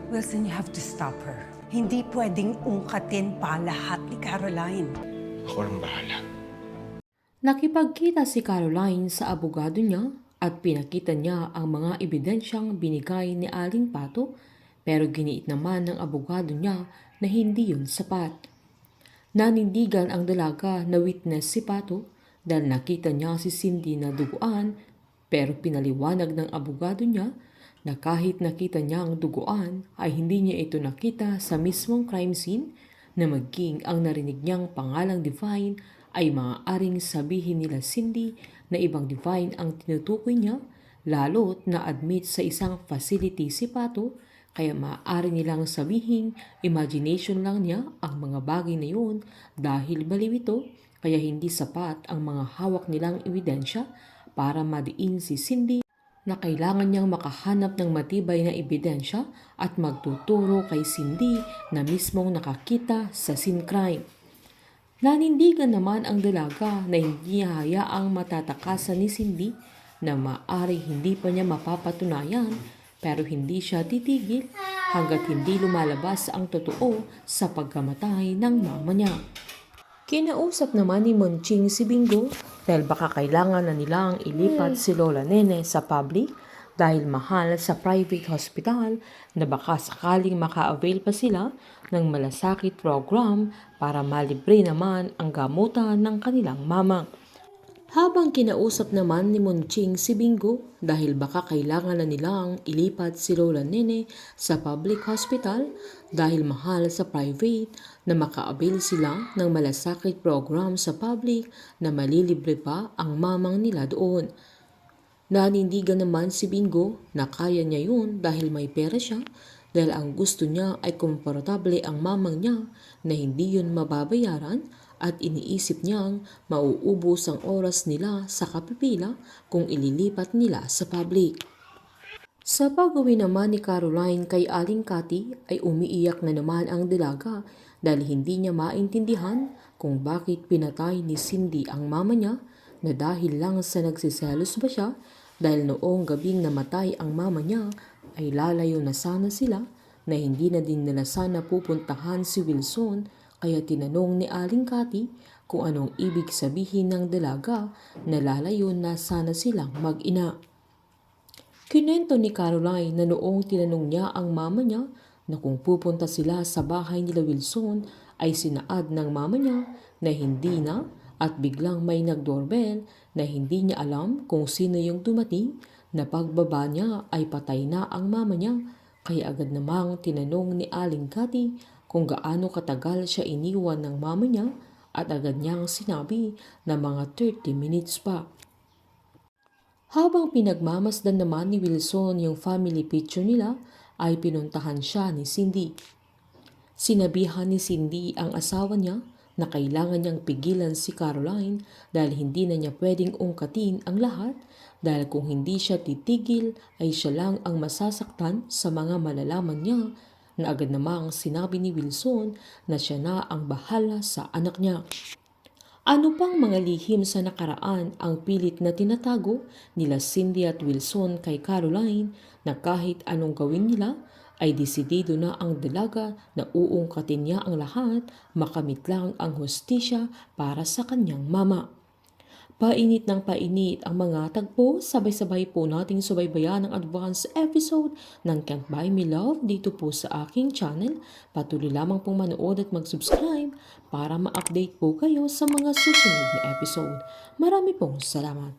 Wilson, you have to stop her. Hindi pwedeng ungkatin pa lahat ni Caroline. Ako nang bahala. Nakipagkita si Caroline sa abogado niya at pinakita niya ang mga ebidensyang binigay ni Aling Pato, pero giniit naman ng abogado niya na hindi yun sapat. Nanindigan ang dalaga na witness si Pato dahil nakita niya si Cindy na duguan, pero pinaliwanag ng abogado niya na kahit nakita niya ang duguan ay hindi niya ito nakita sa mismong crime scene, na maging ang narinig niyang pangalang Divine ay maaaring sabihin nila Cindy na ibang Divine ang tinutukoy niya, lalo't na-admit sa isang facility si Pato, kaya maaari nilang sabihin imagination lang niya ang mga bagay na yun dahil baliw ito, kaya hindi sapat ang mga hawak nilang ebidensya para madiin si Cindy na kailangan niyang makahanap ng matibay na ebidensya at magtuturo kay Cindy na mismong nakakita sa scene crime. Nanindigan naman ang dalaga na hindi hayaang matatakasan ni Cindy na maaari hindi pa niya mapapatunayan, pero hindi siya titigil hanggat hindi lumalabas ang totoo sa pagkamatay ng mama niya. Kinausap naman ni Monching si Bingo dahil baka kailangan na nilang ilipat si Lola Nene sa public dahil mahal sa private hospital, na baka sakaling maka-avail pa sila ng malasakit program para malibre naman ang gamutan ng kanilang mama. Habang kinausap naman ni Monching si Bingo dahil baka kailangan na nilang ilipat si Lola Nene sa public hospital dahil mahal sa private, na maka-avail sila ng malasakit program sa public na malilibre pa ang mamang nila doon. Nanindigan naman si Bingo na kaya niya yun dahil may pera siya, dahil ang gusto niya ay komportable ang mamang niya na hindi yun mababayaran, at iniisip niyang mauubos ang oras nila sa kapipila kung ililipat nila sa public. Sa pag-uwi naman ni Caroline kay Aling Cathy ay umiiyak na naman ang dalaga dahil hindi niya maintindihan kung bakit pinatay ni Cindy ang mama niya, na dahil lang sa nagsiselos ba siya dahil noong gabing namatay ang mama niya ay lalayo na sana sila, na hindi na din nila sana pupuntahan si Wilson, kaya tinanong ni Aling Cathy kung anong ibig sabihin ng dalaga na lalayo na sana silang mag-ina. Kinento ni Caroline na noong tinanong niya ang mama niya na kung pupunta sila sa bahay nila Wilson ay sinaad ng mama niya na hindi na, at biglang may nag-doorbell na hindi niya alam kung sino yung dumating, na pagbaba niya ay patay na ang mama niya, kaya agad namang tinanong ni Aling Cathy kung gaano katagal siya iniwan ng mama niya, at agad niyang sinabi na mga 30 minutes pa. Habang pinagmamasdan naman ni Wilson yung family picture nila, ay pinuntahan siya ni Cindy. Sinabihan ni Cindy ang asawa niya na kailangan niyang pigilan si Caroline dahil hindi na niya pwedeng ungkatin ang lahat, dahil kung hindi siya titigil ay siya lang ang masasaktan sa mga malalaman niya, na agad namang sinabi ni Wilson na siya na ang bahala sa anak niya. Ano pang mga lihim sa nakaraan ang pilit na tinatago nila Cindy at Wilson kay Caroline, na kahit anong gawin nila ay desidido na ang dalaga na uungkatin niya ang lahat, makamit lang ang hustisya para sa kanyang mama. Painit ng painit ang mga tagpo, sabay-sabay po nating subaybayan ang advance episode ng Can't Buy Me Love dito po sa aking channel. Patuloy lamang pong manood at mag-subscribe para ma-update po kayo sa mga susunod na episode. Marami pong salamat.